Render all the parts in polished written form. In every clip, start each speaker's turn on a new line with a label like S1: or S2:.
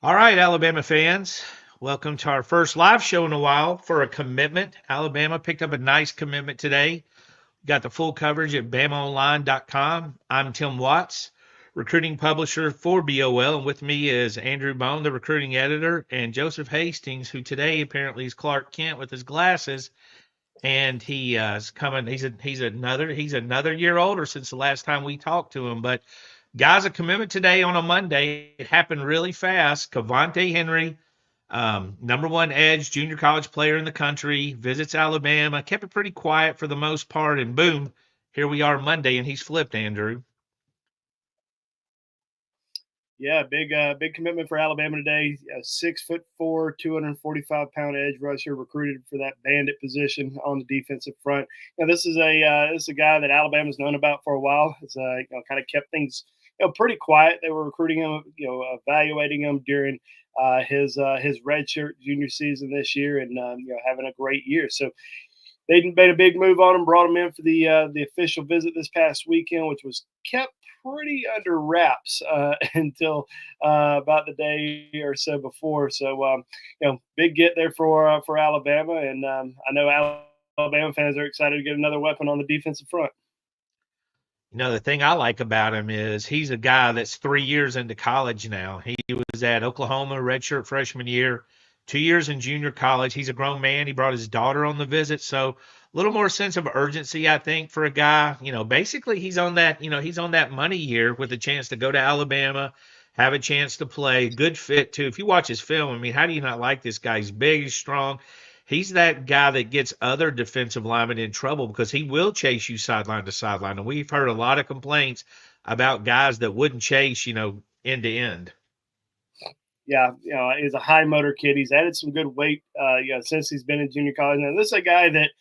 S1: All right, Alabama fans, welcome to our first live show in a while for a commitment. Alabama picked up a nice commitment today. Got the full coverage at BamaOnLine.com. I'm Tim Watts, recruiting publisher for BOL, and with me is Andrew Bone, the recruiting editor, and Joseph Hastings, who today apparently is Clark Kent with his glasses, and he is coming. He's another year older since the last time we talked to him, but. Guys, a commitment today on a Monday. It happened really fast. Kavante Henry, number one edge, junior college player in the country, visits Alabama, kept it pretty quiet for the most part, and boom, here we are Monday, and he's flipped, Andrew.
S2: Yeah, big commitment for Alabama today. 6'4", 245-pound edge rusher recruited for that bandit position on the defensive front. Now, this is a guy that Alabama's known about for a while. It's kind of kept things pretty quiet. They were recruiting him, evaluating him during his redshirt junior season this year, and having a great year. So they made a big move on him, brought him in for the official visit this past weekend, which was kept pretty under wraps until about the day or so before. So big get there for Alabama, and I know Alabama fans are excited to get another weapon on the defensive front.
S1: The thing I like about him is he's a guy that's 3 years into college now. He was at Oklahoma redshirt freshman year, 2 years in junior college. He's a grown man. He brought his daughter on the visit. So a little more sense of urgency, I think, for a guy. Basically he's on that money year with a chance to go to Alabama, have a chance to play. Good fit too. If you watch his film, I mean, how do you not like this guy? He's big, he's strong. He's that guy that gets other defensive linemen in trouble because he will chase you sideline to sideline. And we've heard a lot of complaints about guys that wouldn't chase, end to end.
S2: Yeah, he's a high motor kid. He's added some good weight, since he's been in junior college. Now, this is a guy that,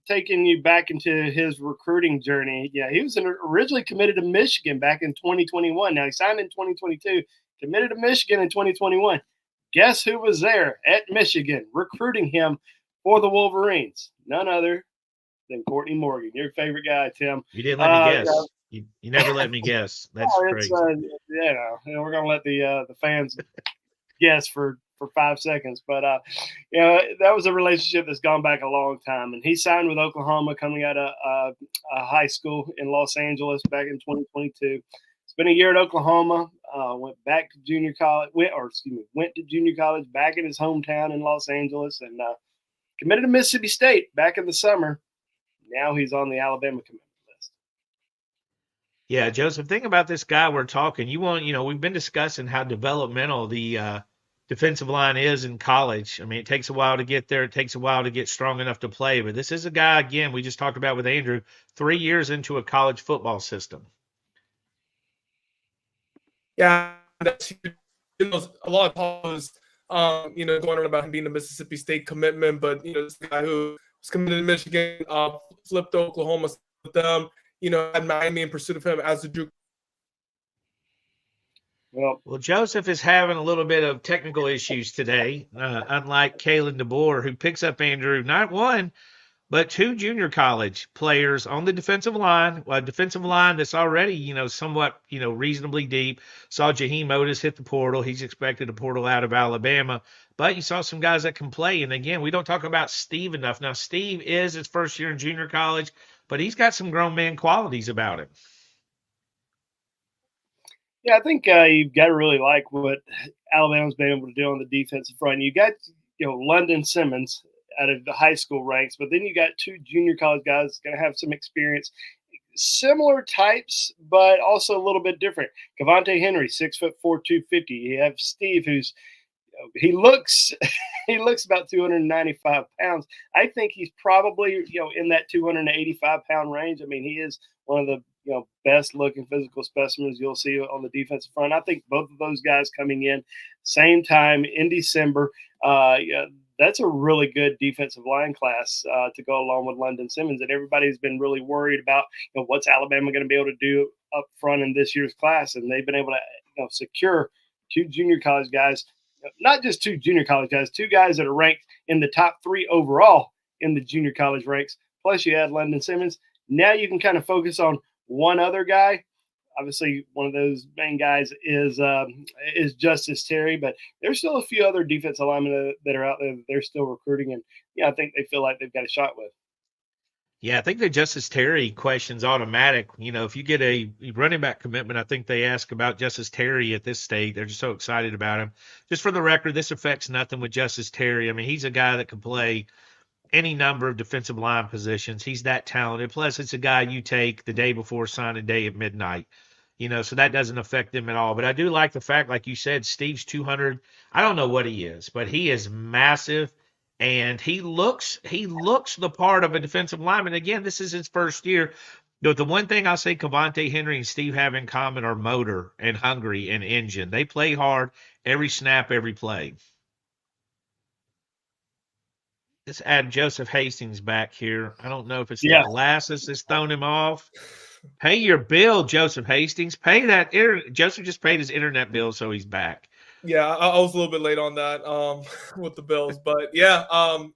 S2: taking you back into his recruiting journey. Yeah, he was originally committed to Michigan back in 2021. Now he signed in 2022, committed to Michigan in 2021. Guess who was there at Michigan recruiting him for the Wolverines? None other than Courtney Morgan, your favorite guy, Tim.
S1: You didn't let me guess. You never let me guess. That's crazy.
S2: We're gonna let the fans guess for 5 seconds, but that was a relationship that's gone back a long time. And he signed with Oklahoma coming out of high school in Los Angeles back in 2022. Spent a year at Oklahoma. Went back to junior college. Went to junior college back in his hometown in Los Angeles, and committed to Mississippi State back in the summer. Now he's on the Alabama commitment list.
S1: Yeah, Joseph, think about this guy we're talking. We've been discussing how developmental the defensive line is in college. I mean, it takes a while to get there. It takes a while to get strong enough to play. But this is a guy, again, we just talked about with Andrew, 3 years into a college football system.
S3: Yeah, that's a lot of calls, going on about him being a Mississippi State commitment, but this guy who was committed to Michigan, flipped to Oklahoma with them, had Miami in pursuit of him as a JUCO.
S1: Well, Joseph is having a little bit of technical issues today, unlike Kalen DeBoer, who picks up Andrew, not one, but two junior college players on the defensive line, a defensive line that's already, somewhat, reasonably deep. Saw Jaheim Otis hit the portal. He's expected a portal out of Alabama. But you saw some guys that can play. And again, we don't talk about Steve enough. Now, Steve is his first year in junior college, but he's got some grown man qualities about him.
S2: Yeah, I think you've got to really like what Alabama's been able to do on the defensive front. You got, London Simmons out of the high school ranks, but then you got two junior college guys going to have some experience, similar types, but also a little bit different. Kavante Henry, 6'4", 250. You have Steve, he looks about 295 pounds. I think he's probably in that 285 pound range. I mean, he is one of the best looking physical specimens you'll see on the defensive front. I think both of those guys coming in same time in December. That's a really good defensive line class to go along with London Simmons. And everybody's been really worried about what's Alabama going to be able to do up front in this year's class. And they've been able to secure two junior college guys, not just two junior college guys, two guys that are ranked in the top 3 overall in the junior college ranks. Plus you add London Simmons. Now you can kind of focus on one other guy Obviously, one of those main guys is Justice Terry, but there's still a few other defensive linemen that are out there that they're still recruiting, and I think they feel like they've got a shot with.
S1: Yeah, I think the Justice Terry question's automatic. If you get a running back commitment, I think they ask about Justice Terry at this stage. They're just so excited about him. Just for the record, this affects nothing with Justice Terry. I mean, he's a guy that can play any number of defensive line positions. He's that talented. Plus, it's a guy you take the day before signing day at midnight. So that doesn't affect them at all. But I do like the fact, like you said, Steve's 200. I don't know what he is, but he is massive, and he looks the part of a defensive lineman. Again, this is his first year. But the one thing I'll say Kavante Henry and Steve have in common are motor and hungry and engine. They play hard every snap, every play. Let's add Joseph Hastings back here. I don't know if it's the glasses that's thrown him off. Pay your bill, Joseph Hastings. Pay that. Joseph just paid his internet bill, so he's back.
S3: Yeah, I was a little bit late on that with the bills, but yeah, I'm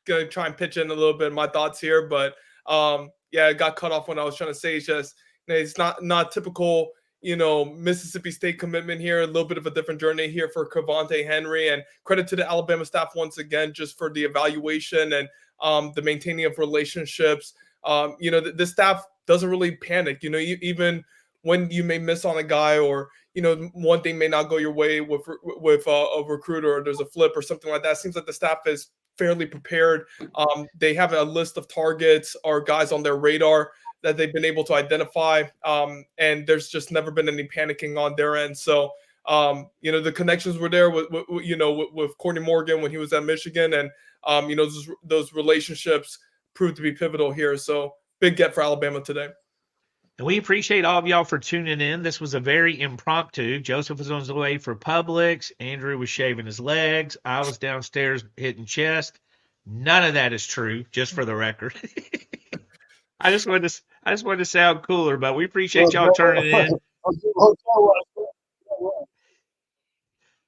S3: gonna try and pitch in a little bit of my thoughts here, but yeah, it got cut off when I was trying to say it's just it's not typical. Mississippi State commitment here, a little bit of a different journey here for Kavante Henry, and credit to the Alabama staff once again, just for the evaluation and the maintaining of relationships. The staff doesn't really panic, even when you may miss on a guy, or, one thing may not go your way with a recruiter, or there's a flip or something like that. It seems like the staff is fairly prepared. They have a list of targets or guys on their radar that they've been able to identify. And there's just never been any panicking on their end. So, the connections were there with Courtney Morgan when he was at Michigan, and, those relationships proved to be pivotal here. So big get for Alabama today.
S1: And we appreciate all of y'all for tuning in. This was a very impromptu. Joseph was on his way for Publix. Andrew was shaving his legs. I was downstairs hitting chest. None of that is true, just for the record. I just wanted to sound cooler, but we appreciate y'all turning in.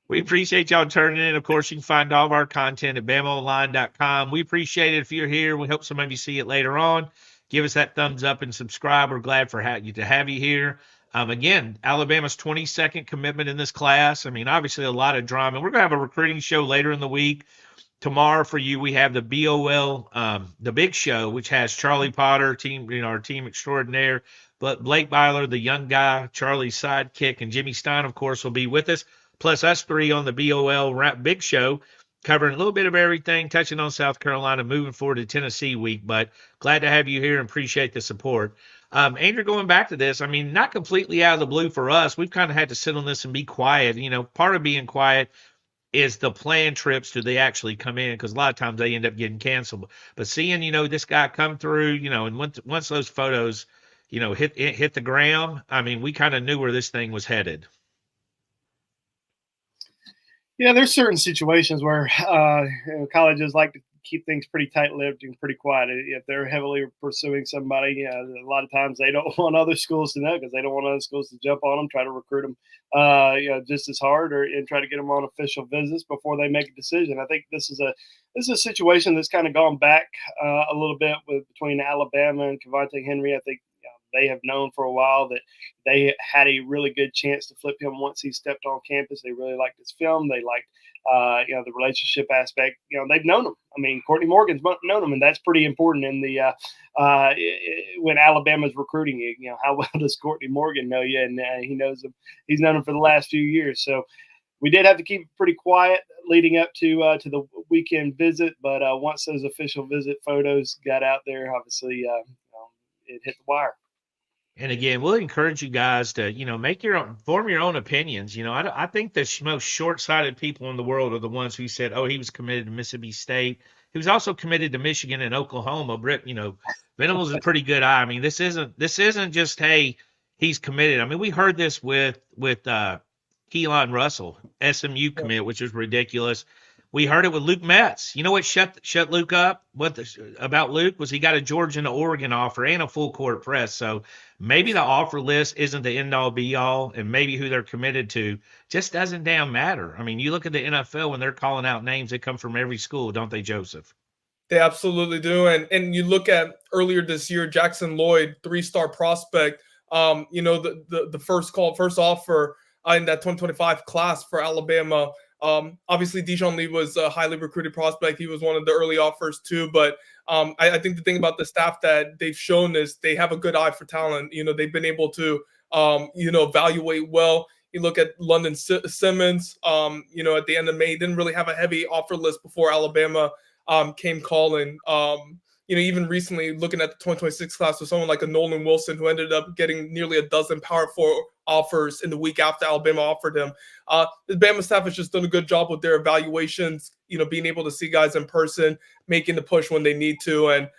S1: We appreciate y'all turning in. Of course, you can find all of our content at BamaOnLine.com. We appreciate it if you're here. We hope some of you see it later on. Give us that thumbs up and subscribe. We're glad to have you here. Again, Alabama's 22nd commitment in this class. I mean, obviously a lot of drama. We're going to have a recruiting show later in the week. Tomorrow for you, we have the BOL, the big show, which has Charlie Potter, our team extraordinaire, but Blake Byler, the young guy, Charlie's sidekick, and Jimmy Stein, of course, will be with us. Plus us three on the BOL big show, covering a little bit of everything, touching on South Carolina, moving forward to Tennessee week. But glad to have you here and appreciate the support. Andrew, going back to this, I mean, not completely out of the blue for us. We've kind of had to sit on this and be quiet. Part of being quiet is the planned trips. Do they actually come in? Because a lot of times they end up getting canceled. But seeing, this guy come through, and once those photos, hit the ground, I mean, we kind of knew where this thing was headed.
S2: Yeah, there's certain situations where colleges like to keep things pretty tight-lipped and pretty quiet. If they're heavily pursuing somebody, a lot of times they don't want other schools to know, because they don't want other schools to jump on them, try to recruit them, just as hard, and try to get them on official visits before they make a decision. I think this is a situation that's kind of gone back a little bit between Alabama and Kavante Henry. I think they have known for a while that they had a really good chance to flip him once he stepped on campus. They really liked his film. They liked, the relationship aspect. They've known him. I mean, Courtney Morgan's known him, and that's pretty important in the when Alabama's recruiting you. How well does Courtney Morgan know you? And he knows him. He's known him for the last few years. So we did have to keep it pretty quiet leading up to the weekend visit. But once those official visit photos got out there, obviously it hit the wire.
S1: And again, we'll encourage you guys to, form your own opinions. I think the most short-sighted people in the world are the ones who said, oh, he was committed to Mississippi State. He was also committed to Michigan and Oklahoma. Venables is a pretty good eye. I mean, this isn't just, hey, he's committed. I mean, we heard this with Keon Russell, SMU commit, which is ridiculous. We heard it with Luke Metz. You know what shut Luke up? About Luke was he got a Georgia and an Oregon offer and a full court press. So maybe the offer list isn't the end-all be-all, and maybe who they're committed to just doesn't damn matter. I mean, you look at the NFL when they're calling out names, they come from every school, don't they, Joseph?
S3: They absolutely do. And you look at earlier this year, Jackson Lloyd, 3-star prospect, the first offer in that 2025 class for Alabama. Obviously, Dijon Lee was a highly recruited prospect. He was one of the early offers too. But I think the thing about the staff that they've shown is they have a good eye for talent. They've been able to, evaluate well. You look at London Simmons, at the end of May, didn't really have a heavy offer list before Alabama came calling. Even recently looking at the 2026 class with someone like a Nolan Wilson, who ended up getting nearly a dozen Power 4 offers in the week after Alabama offered him. The Bama staff has just done a good job with their evaluations, being able to see guys in person, making the push when they need to. And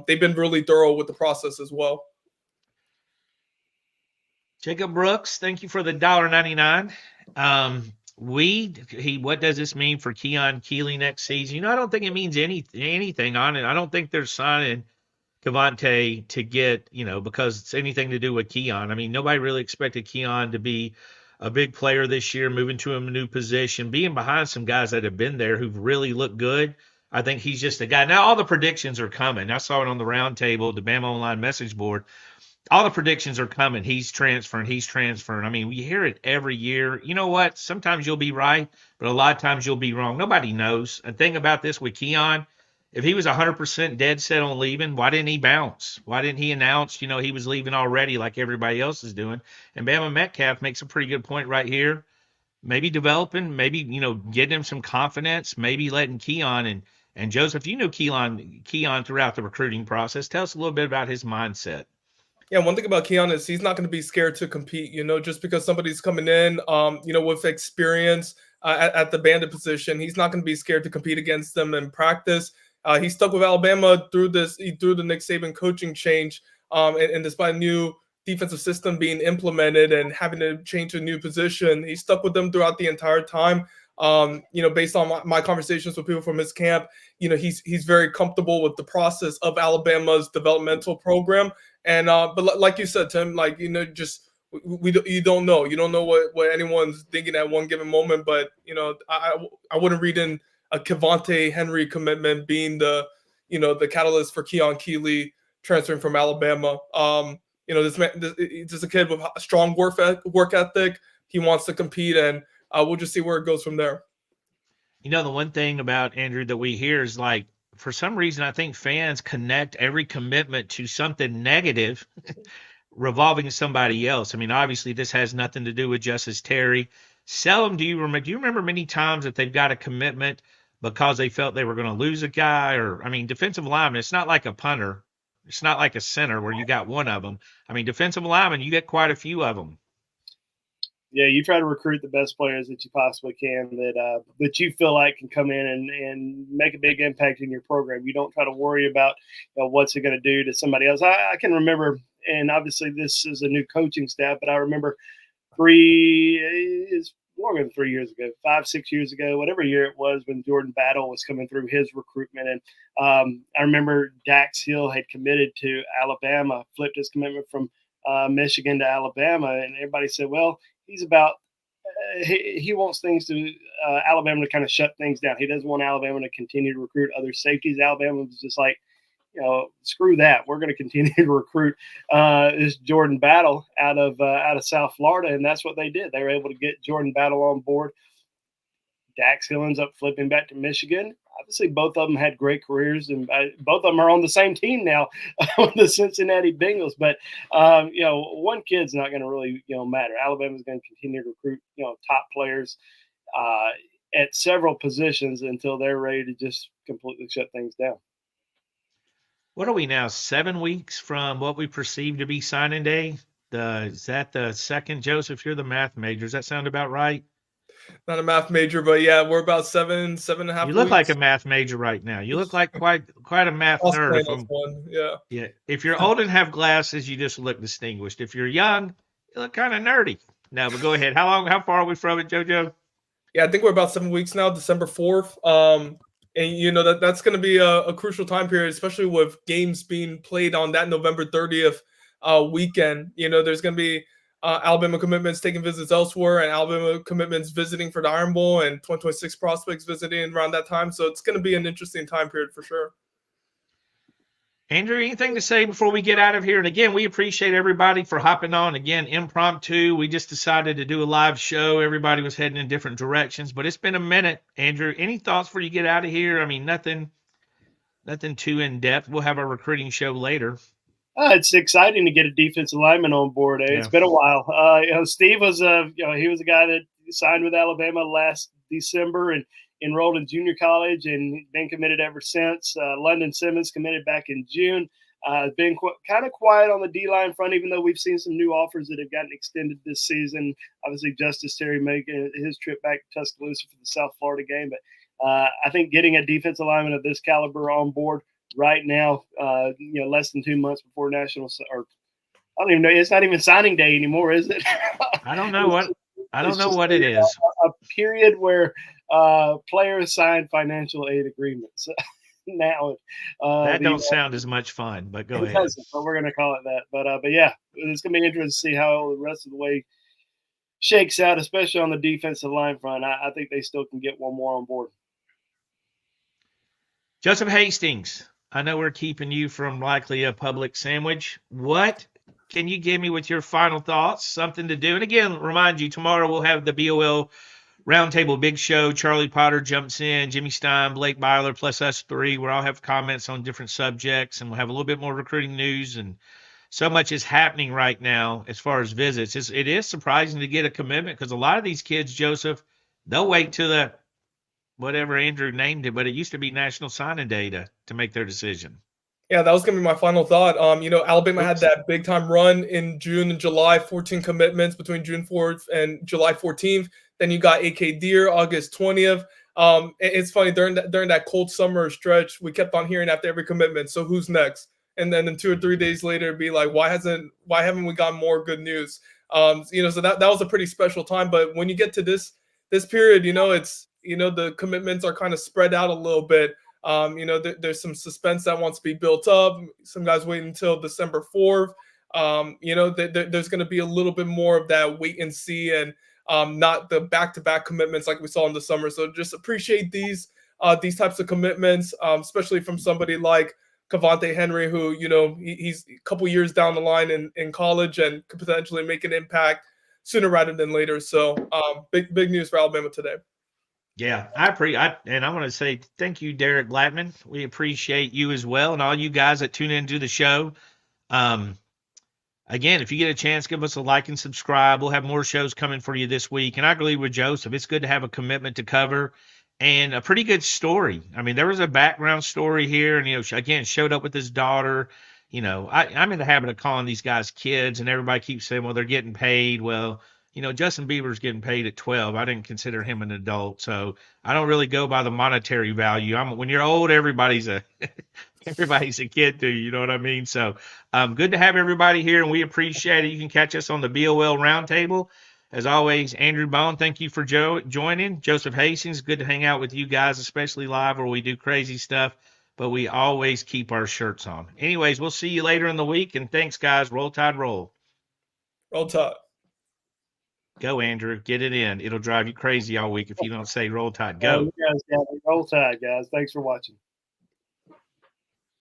S3: they've been really thorough with the process as well.
S1: Jacob Brooks, thank you for the $1.99. What does this mean for Keon Key next season? I don't think it means anything on it. I don't think they're signing Kavante to get, because it's anything to do with Keon. I mean, nobody really expected Keon to be a big player this year, moving to a new position, being behind some guys that have been there who've really looked good. I think he's just a guy. Now, all the predictions are coming. I saw it on the round table, the BamaOnLine message board. All the predictions are coming. He's transferring. I mean, we hear it every year. You know what? Sometimes you'll be right, but a lot of times you'll be wrong. Nobody knows. The thing about this with Keon, if he was 100% dead set on leaving, why didn't he bounce? Why didn't he announce, he was leaving already like everybody else is doing? And Bama Metcalf makes a pretty good point right here. Maybe developing, maybe, getting him some confidence, maybe letting Keon and Joseph, you know Keon throughout the recruiting process. Tell us a little bit about his mindset.
S3: Yeah, one thing about Keon is he's not going to be scared to compete, just because somebody's coming in, with experience at the bandit position. He's not going to be scared to compete against them in practice. He stuck with Alabama through the Nick Saban coaching change, and despite a new defensive system being implemented and having to change to a new position, he stuck with them throughout the entire time. Based on my conversations with people from his camp, he's very comfortable with the process of Alabama's developmental program. And but like you said, Tim, you don't know. You don't know what anyone's thinking at one given moment. But I wouldn't read in a Kavante Henry commitment being the catalyst for Keon Key transferring from Alabama. This is a kid with a strong work ethic. He wants to compete, and we'll just see where it goes from there.
S1: The one thing about Andrew that we hear is for some reason, I think fans connect every commitment to something negative revolving somebody else. I mean, obviously, this has nothing to do with Justice Terry. Seldom do you remember many times that they've got a commitment because they felt they were going to lose a guy defensive lineman. It's not like a punter. It's not like a center where you got one of them. I mean, defensive lineman, you get quite a few of them.
S2: Yeah, you try to recruit the best players that you possibly can that you feel like can come in and make a big impact in your program. You don't try to worry about what's it going to do to somebody else. I can remember, and obviously this is a new coaching staff, but I remember it's longer than 3 years ago, 5-6 years ago, whatever year it was, when Jordan Battle was coming through his recruitment. And I remember Dax Hill had committed to Alabama, flipped his commitment from Michigan to Alabama, and everybody said, well, he's about he wants things to Alabama to kind of shut things down. He doesn't want Alabama to continue to recruit other safeties. Alabama was just like, screw that. We're going to continue to recruit this Jordan Battle out of South Florida, and that's what they did. They were able to get Jordan Battle on board. Dax Hill ends up flipping back to Michigan. Obviously, both of them had great careers, and both of them are on the same team now with the Cincinnati Bengals. But, one kid's not going to really, matter. Alabama's going to continue to recruit, top players at several positions until they're ready to just completely shut things down.
S1: What are we now, 7 weeks from what we perceive to be signing day? Is that the second, Joseph? You're the math major. Does that sound about right?
S3: Not a math major, but yeah, we're about 7.5
S1: You look
S3: weeks.
S1: like a math major right now. You look like quite a math nerd. Yeah. If you're old and have glasses, you just look distinguished. If you're young, you look kind of nerdy. No, but go ahead. How far are we from it, JoJo?
S3: Yeah, I think we're about 7 weeks now, December 4th. And that's going to be a crucial time period, especially with games being played on that November 30th weekend. There's going to be Alabama commitments taking visits elsewhere, and Alabama commitments visiting for the Iron Bowl, and 2026 prospects visiting around that time. So it's going to be an interesting time period for sure.
S1: Andrew, anything to say before we get out of here? And again, we appreciate everybody for hopping on. Again, impromptu. We just decided to do a live show. Everybody was heading in different directions, but it's been a minute. Andrew, any thoughts before you get out of here? I mean, nothing too in depth. We'll have our recruiting show later.
S2: It's exciting to get a defensive lineman on board. It's been a while. Steve was he was a guy that signed with Alabama last December and enrolled in junior college and been committed ever since. London Simmons committed back in June. Been kind of quiet on the D-line front, even though we've seen some new offers that have gotten extended this season. Obviously, Justice Terry making his trip back to Tuscaloosa for the South Florida game. But I think getting a defensive lineman of this caliber on board right now, less than 2 months before national, or I don't even know. It's not even signing day anymore, is it?
S1: I don't know what it is.
S2: A period where players sign financial aid agreements. Now
S1: that don't sound as much fun, but go ahead.
S2: But we're going to call it that. But yeah, it's going to be interesting to see how the rest of the way shakes out, especially on the defensive line front. I think they still can get one more on board.
S1: Joseph Hastings, I know we're keeping you from likely a public sandwich. What can you give me with your final thoughts? Something to do. And again, remind you, tomorrow we'll have the BOL Roundtable Big Show. Charlie Potter jumps in, Jimmy Stein, Blake Byler, plus us three, where I'll have comments on different subjects, and we'll have a little bit more recruiting news. And so much is happening right now as far as visits. It is surprising to get a commitment because a lot of these kids, Joseph, they'll wait till the whatever Andrew named it, but it used to be National Signing Day to make their decision.
S3: Yeah, that was going to be my final thought. Alabama had that big time run in June and July, 14 commitments between June 4th and July 14th. Then you got AK Deer August 20th. It's funny, during that cold summer stretch, we kept on hearing after every commitment, so who's next? And then 2 or 3 days later, it'd be like, why haven't we got more good news? So that was a pretty special time. But when you get to this period, it's the commitments are kind of spread out a little bit. There's some suspense that wants to be built up. Some guys wait until December 4th. There's going to be a little bit more of that wait and see, and not the back-to-back commitments like we saw in the summer. So just appreciate these types of commitments, especially from somebody like Kavante Henry, who he's a couple years down the line in college and could potentially make an impact sooner rather than later. So big news for Alabama today.
S1: Yeah, and I want to say thank you, Derek Blattman. We appreciate you as well, and all you guys that tune into the show. Again, if you get a chance, give us a like and subscribe. We'll have more shows coming for you this week. And I agree with Joseph. It's good to have a commitment to cover and a pretty good story. I mean, there was a background story here, and again, showed up with his daughter. I'm in the habit of calling these guys kids, and everybody keeps saying, well, they're getting paid. Well, Justin Bieber's getting paid at 12. I didn't consider him an adult, so I don't really go by the monetary value. When you're old, everybody's a kid to you. You know what I mean? So good to have everybody here, and we appreciate it. You can catch us on the BOL Roundtable. As always, Andrew Bone, thank you for joining. Joseph Hastings, good to hang out with you guys, especially live where we do crazy stuff, but we always keep our shirts on. Anyways, we'll see you later in the week, and thanks, guys. Roll Tide, roll.
S3: Roll Tide.
S1: Go, Andrew. Get it in. It'll drive you crazy all week if you don't say Roll Tide. Go.
S2: You guys got it. Roll Tide, guys. Thanks for watching.